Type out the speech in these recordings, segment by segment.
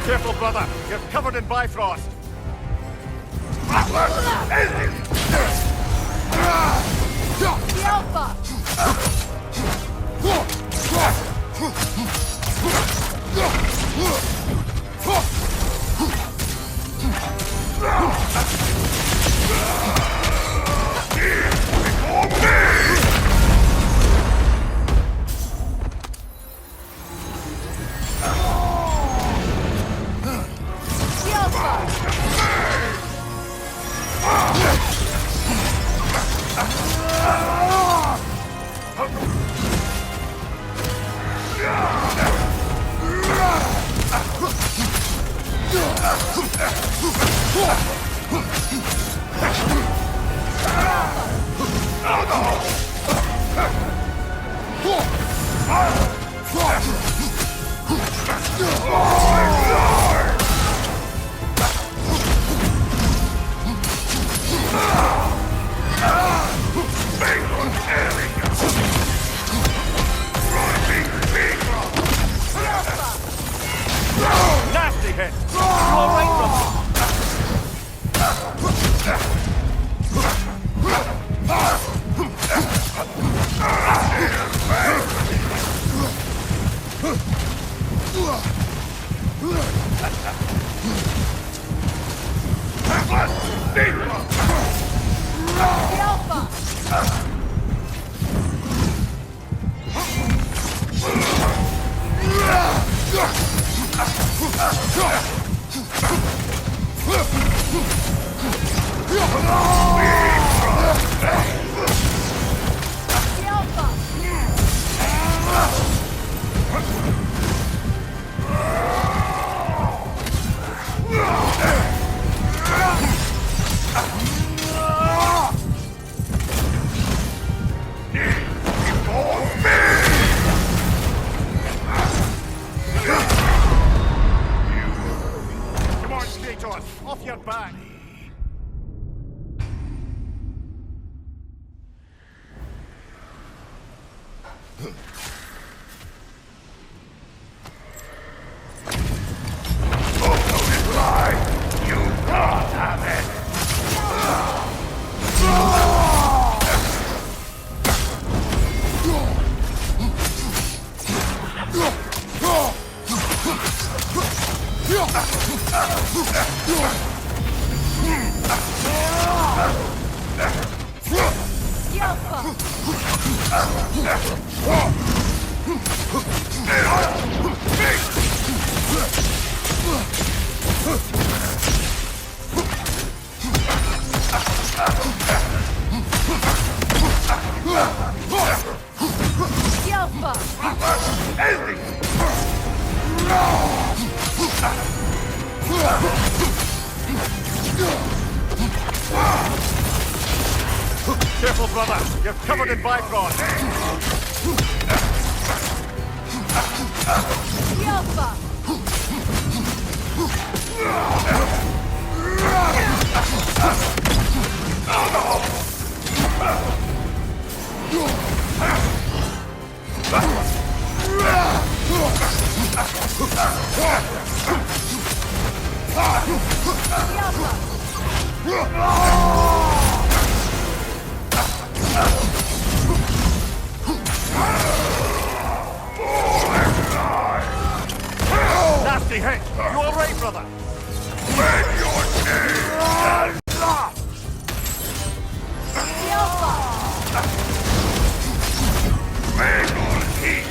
Careful, brother. You're covered in Bifrost. The Alpha! Nasty hit. You all right, brother? The Alpha! The Alpha! Careful, brother. You're covered in bifrost. Nasty hit. You all right, brother? Wave your chain. Wave on heat.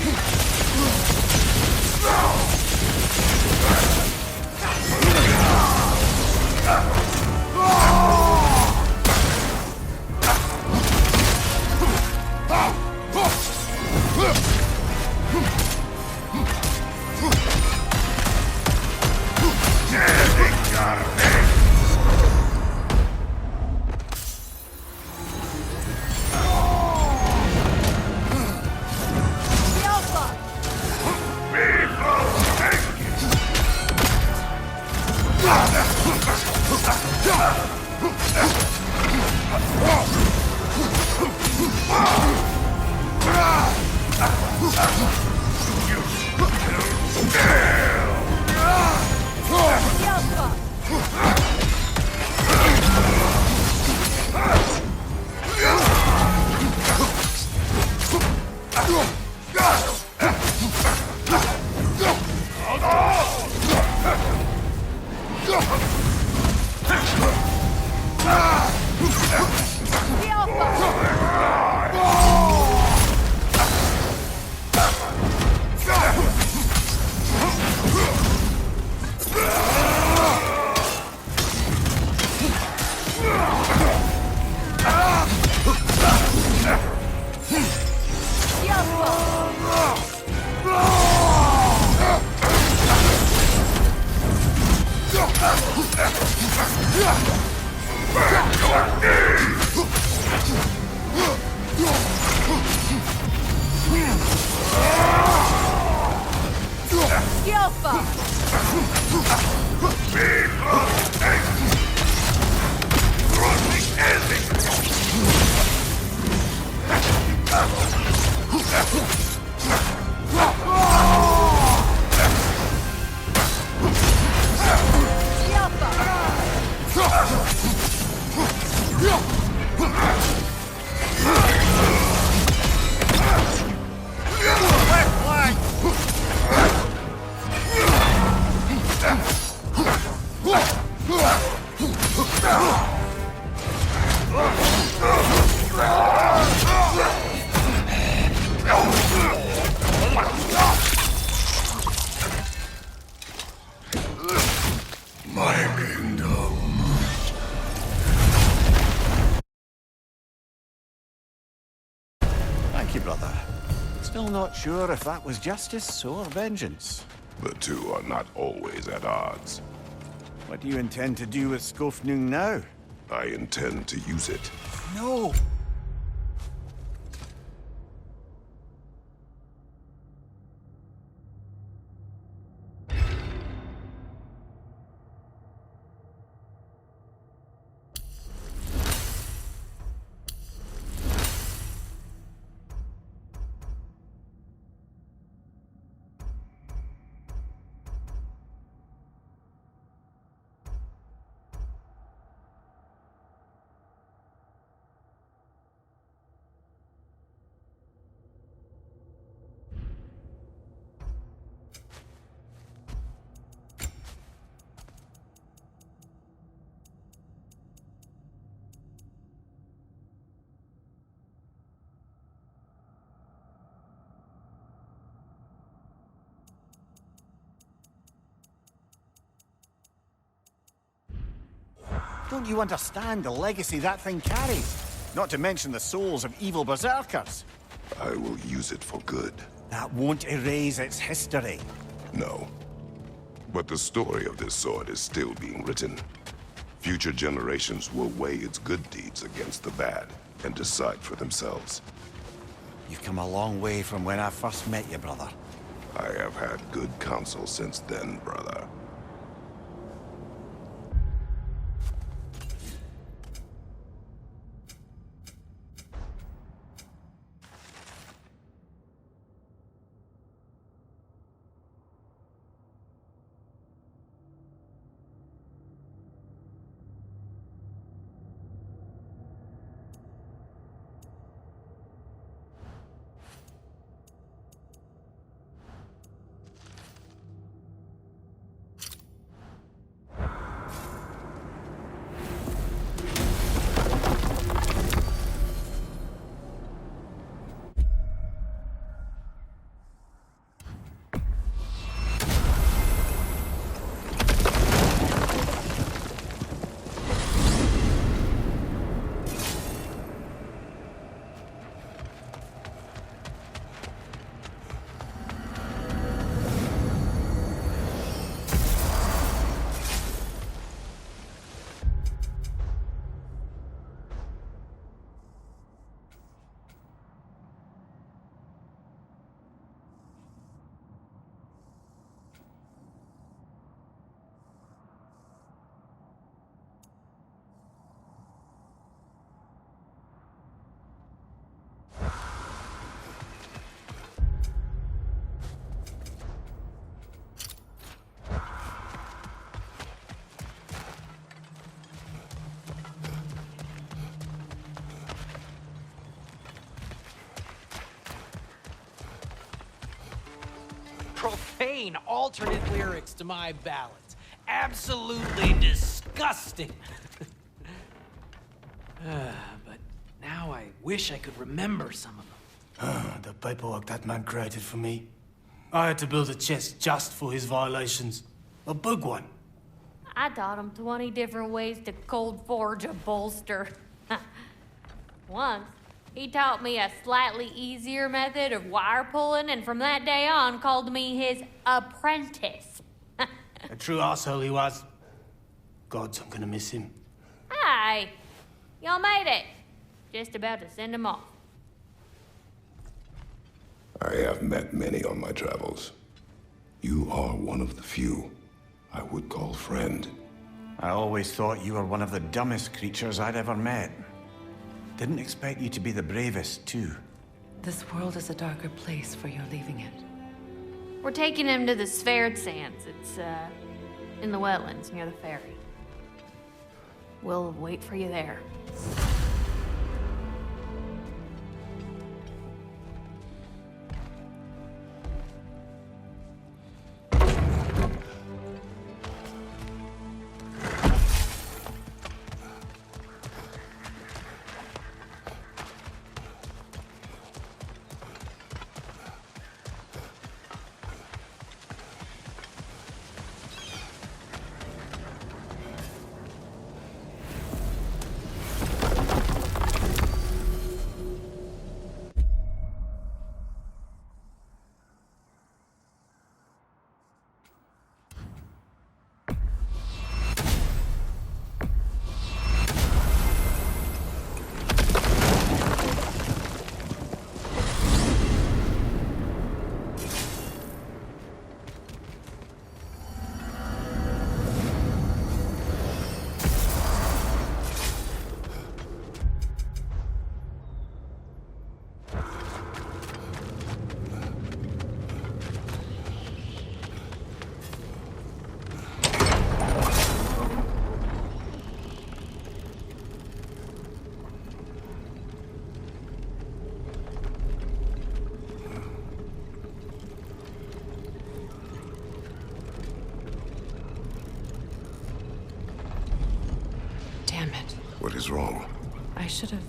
Thank you, brother. Still not sure if that was justice or vengeance. The two are not always at odds. What do you intend to do with Skofnung now? I intend to use it. No! Don't you understand the legacy that thing carries? Not to mention the souls of evil berserkers. I will use it for good. That won't erase its history. No. But the story of this sword is still being written. Future generations will weigh its good deeds against the bad and decide for themselves. You've come a long way from when I first met you, brother. I have had good counsel since then, brother. Profane alternate lyrics to my ballads. Absolutely disgusting. But now I wish I could remember some of them. The paperwork that man created for me. I had to build a chest just for his violations. A big one. I taught him 20 different ways to cold forge a bolster. Once, he taught me a slightly easier method of wire pulling, and from that day on called me his apprentice. A true asshole he was. Gods, I'm gonna miss him. Hi, y'all made it. Just about to send him off. I have met many on my travels. You are one of the few I would call friend. I always thought you were one of the dumbest creatures I'd ever met. Didn't expect you to be the bravest, too. This world is a darker place for your leaving it. We're taking him to the Sphaired Sands. It's, in the wetlands near the ferry. We'll wait for you there. Damn it. What is wrong? I should have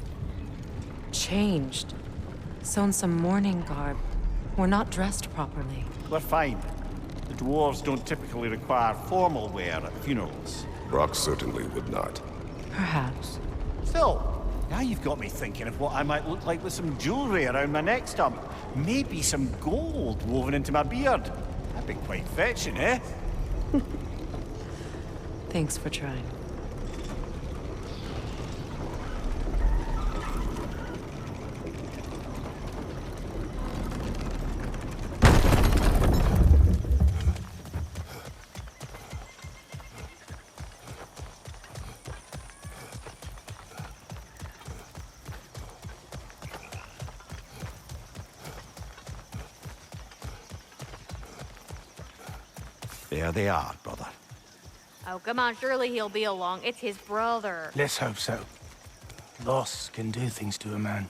changed. Sewn some mourning garb. We're not dressed properly. We're fine. The dwarves don't typically require formal wear at funerals. Brock certainly would not. Perhaps. Still, now you've got me thinking of what I might look like with some jewellery around my neck stump. Maybe some gold woven into my beard. That'd be quite fetching, eh? Thanks for trying. There they are, brother. Oh, come on, surely he'll be along. It's his brother. Let's hope so. Loss can do things to a man.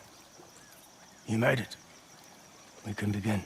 You made it. We can begin.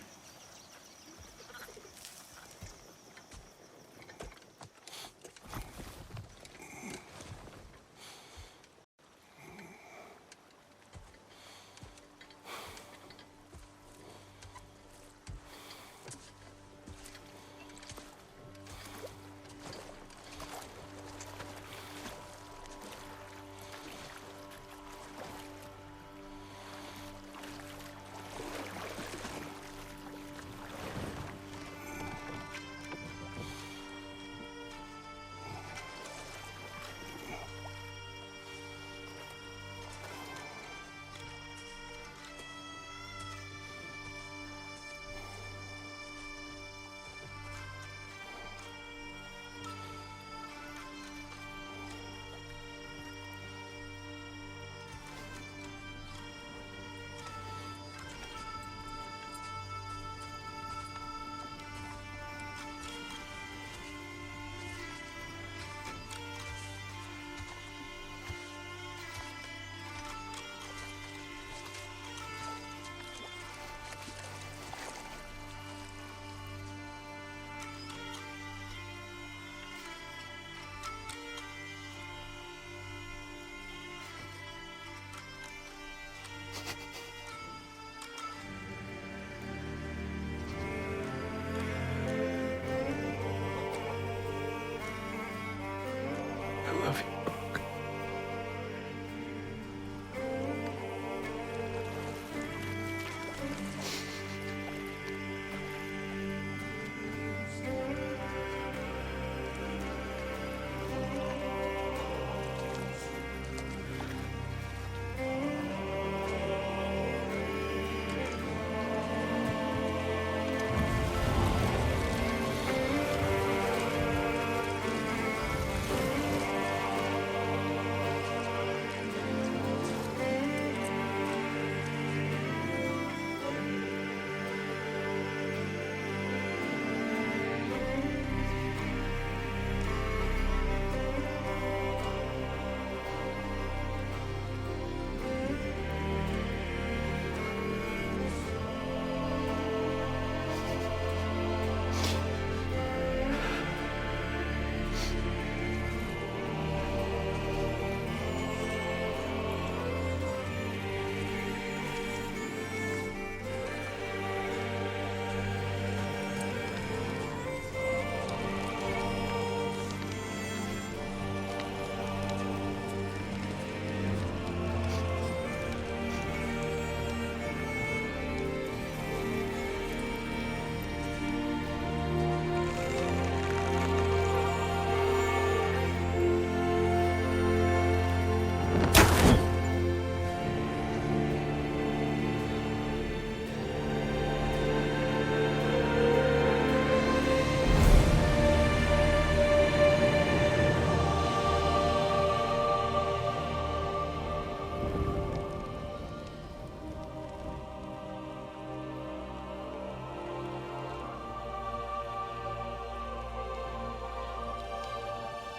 I love you, book.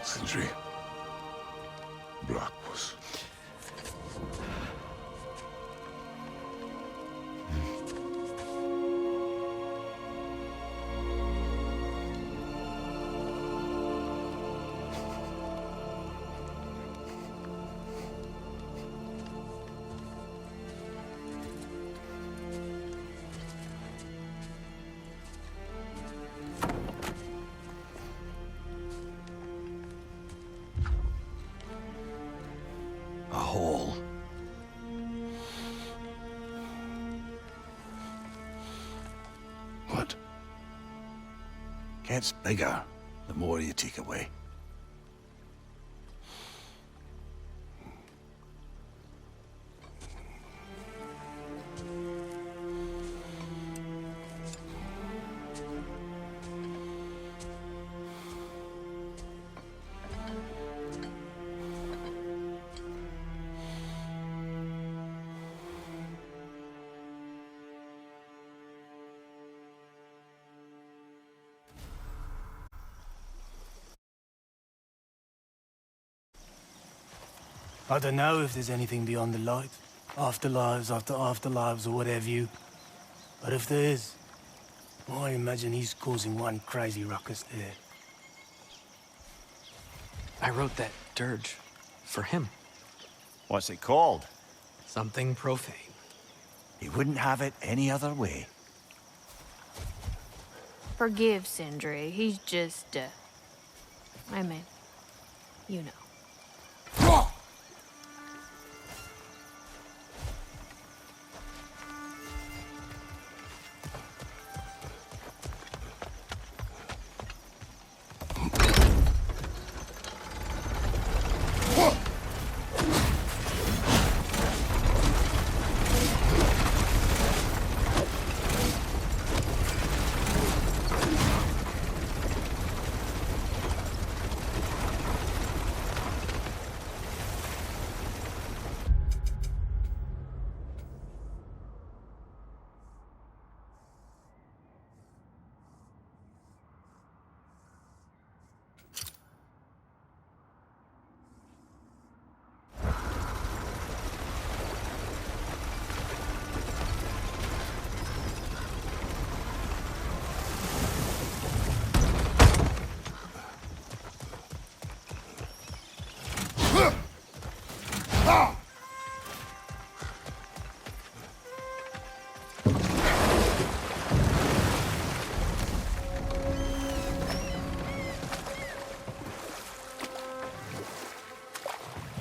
Sindri. Blackpuss. Gets bigger the more you take away. I don't know if there's anything beyond the light. Afterlives after afterlives or whatever you. But if there is, I imagine he's causing one crazy ruckus there. I wrote that dirge for him. What's it called? Something profane. He wouldn't have it any other way. Forgive Sindri. He's just, I mean, you know.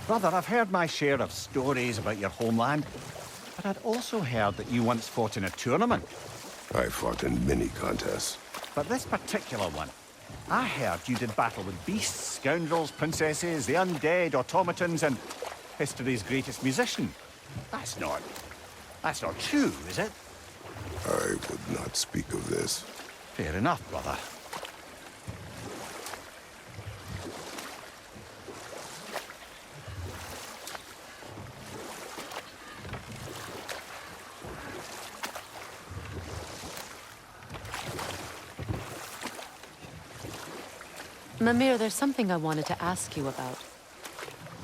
Brother, I've heard my share of stories about your homeland, but I'd also heard that you once fought in a tournament. I fought in many contests. But this particular one, I heard you did battle with beasts, scoundrels, princesses, the undead, automatons, and history's greatest musician. That's not true, is it? I would not speak of this. Fair enough, brother. Mimir, there's something I wanted to ask you about.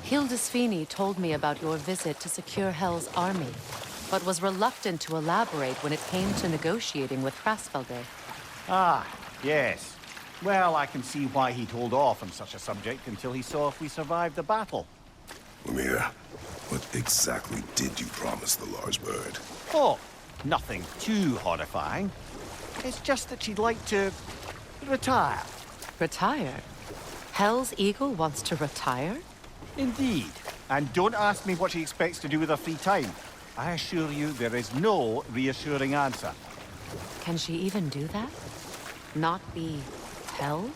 Hildisvini told me about your visit to secure Hell's army, but was reluctant to elaborate when it came to negotiating with Hrasfelde. Ah, yes. Well, I can see why he'd hold off on such a subject until he saw if we survived the battle. Lemire, what exactly did you promise the large bird? Oh, nothing too horrifying. It's just that she'd like to retire. Retire? Hell's Eagle wants to retire? Indeed. And don't ask me what she expects to do with her free time. I assure you there is no reassuring answer. Can she even do that? Not be Hell?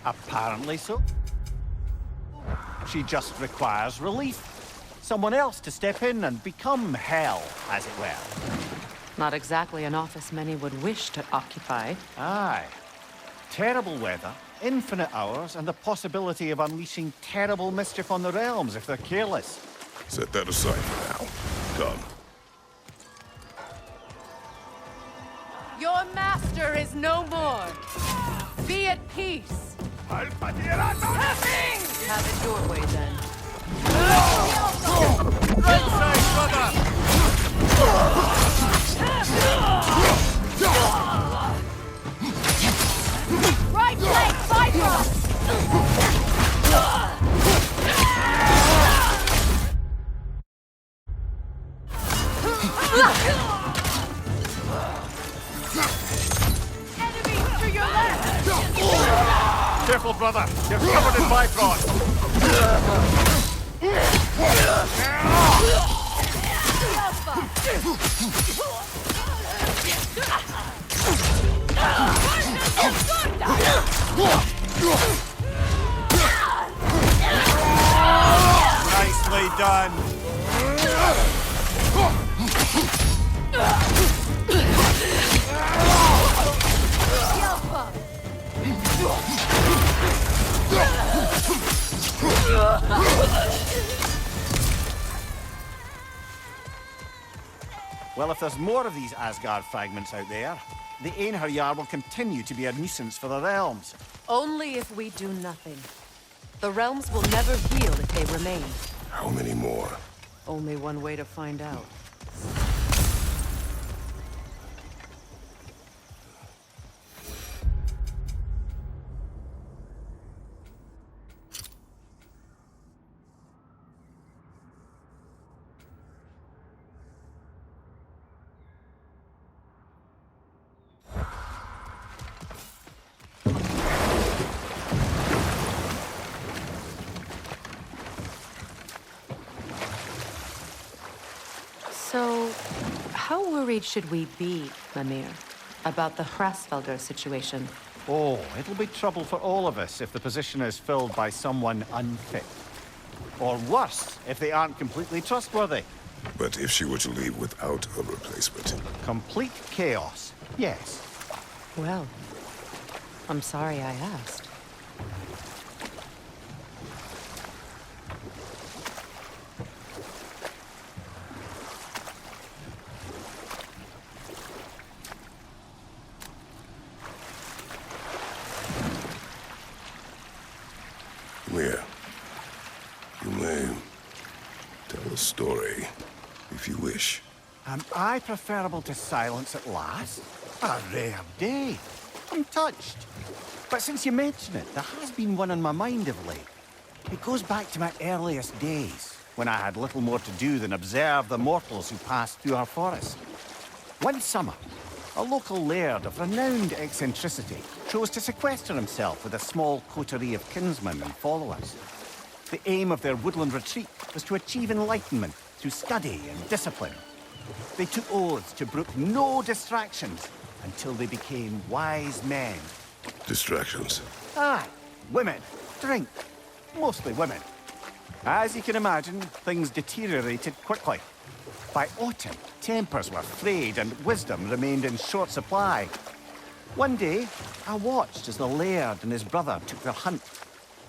Apparently so. She just requires relief. Someone else to step in and become Hell, as it were. Not exactly an office many would wish to occupy. Aye. Terrible weather, infinite hours, and the possibility of unleashing terrible mischief on the realms if they're careless. Set that aside for now. Come. Your master is no more. Be at peace. Have it your way, then. Right side, brother! Right leg, fight Enemy to your left! Careful, brother. You're covered in Bifrost. Nicely done. Well, if there's more of these Asgard fragments out there, the Einherjar will continue to be a nuisance for the realms. Only if we do nothing. The realms will never heal if they remain. How many more? Only one way to find out. So, how worried should we be, Mimir, about the Hrasfelder situation? Oh, it'll be trouble for all of us if the position is filled by someone unfit. Or worse, if they aren't completely trustworthy. But if she were to leave without a replacement? Complete chaos, yes. Well, I'm sorry I asked. Mia, you may tell a story, if you wish. Am I preferable to silence at last? A rare day. I'm touched. But since you mention it, there has been one on my mind of late. It goes back to my earliest days, when I had little more to do than observe the mortals who passed through our forest. One summer, a local laird of renowned eccentricity chose to sequester himself with a small coterie of kinsmen and followers. The aim of their woodland retreat was to achieve enlightenment through study and discipline. They took oaths to brook no distractions until they became wise men. Distractions. Aye, women, drink, mostly women. As you can imagine, things deteriorated quickly. By autumn, tempers were frayed and wisdom remained in short supply. One day, I watched as the laird and his brother took their hunt.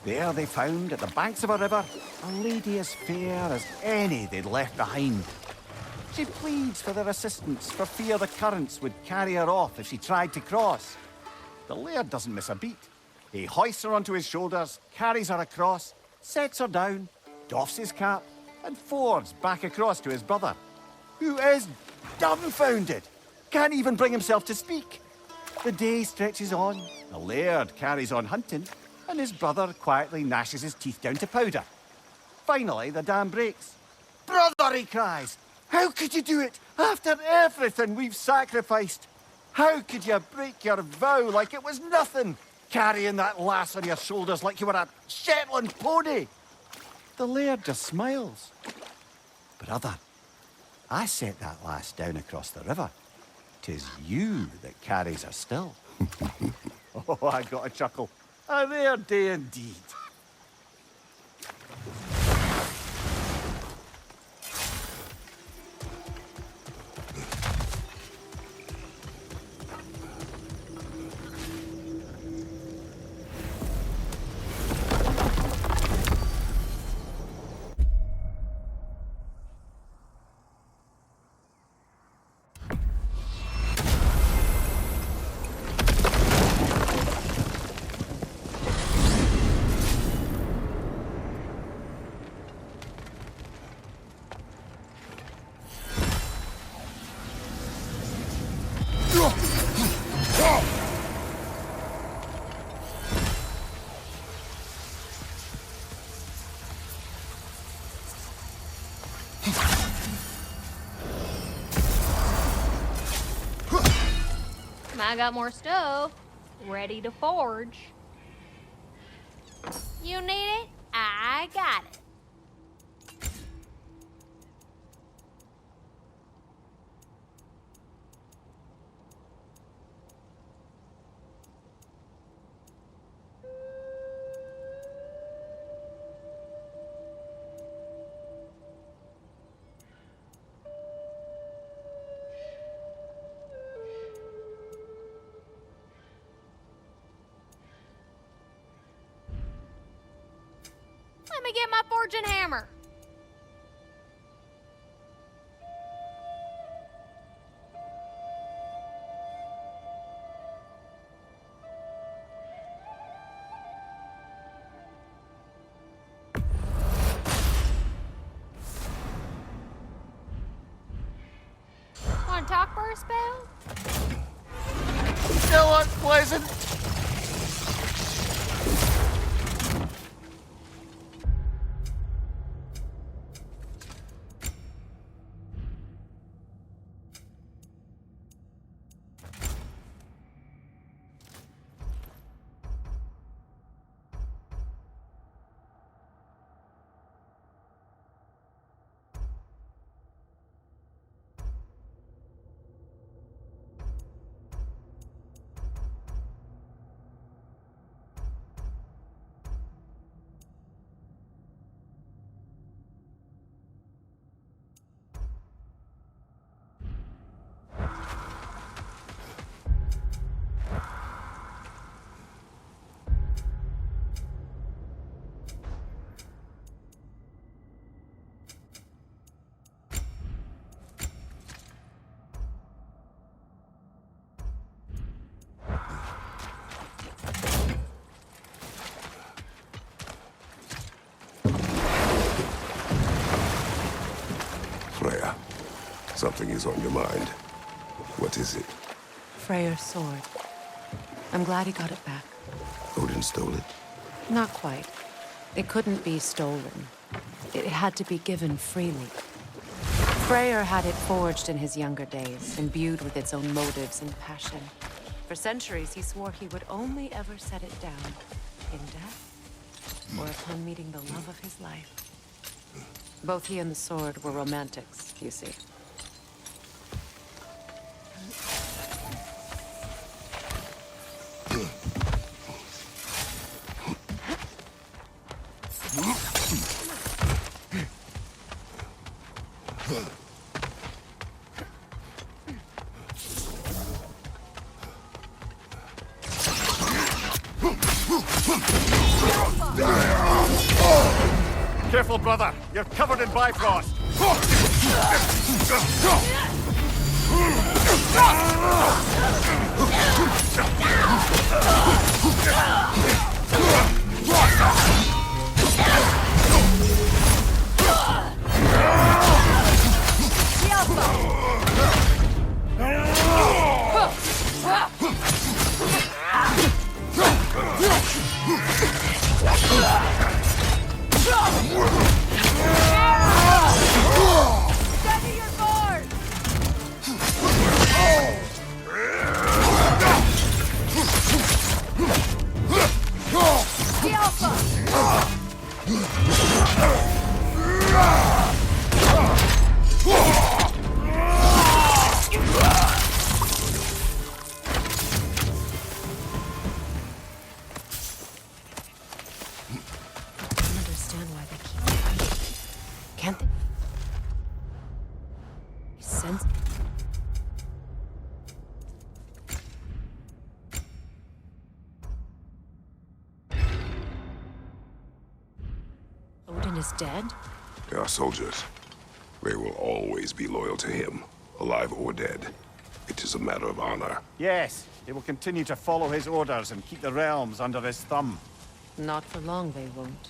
There they found, at the banks of a river, a lady as fair as any they'd left behind. She pleads for their assistance for fear the currents would carry her off if she tried to cross. The laird doesn't miss a beat. He hoists her onto his shoulders, carries her across, sets her down, doffs his cap, and fords back across to his brother, who is dumbfounded, can't even bring himself to speak. The day stretches on, the laird carries on hunting, and his brother quietly gnashes his teeth down to powder. Finally, the dam breaks. "Brother," he cries, "how could you do it after everything we've sacrificed? How could you break your vow like it was nothing, carrying that lass on your shoulders like you were a Shetland pony?" The laird just smiles. "Brother, I set that lass down across the river. 'Tis you that carries her still." Oh, I got a chuckle. A rare day indeed. I got more stove ready to forge. You need it? I got it. me get my fortune hammer. Want to talk for a spell? Still unpleasant. Freya, something is on your mind. What is it? Freyr's sword. I'm glad he got it back. Odin stole it? Not quite. It couldn't be stolen. It had to be given freely. Freyr had it forged in his younger days, imbued with its own motives and passion. For centuries, he swore he would only ever set it down in death or upon meeting the love of his life. Both he and the sword were romantics, you see. Careful, brother. You're covered in Bifrost. Steady your board! The Alpha! I don't understand why they keep... Can't they... Sense... Odin is dead? They are soldiers. They will always be loyal to him, alive or dead. It is a matter of honor. Yes, they will continue to follow his orders and keep the realms under his thumb. Not for long, they won't.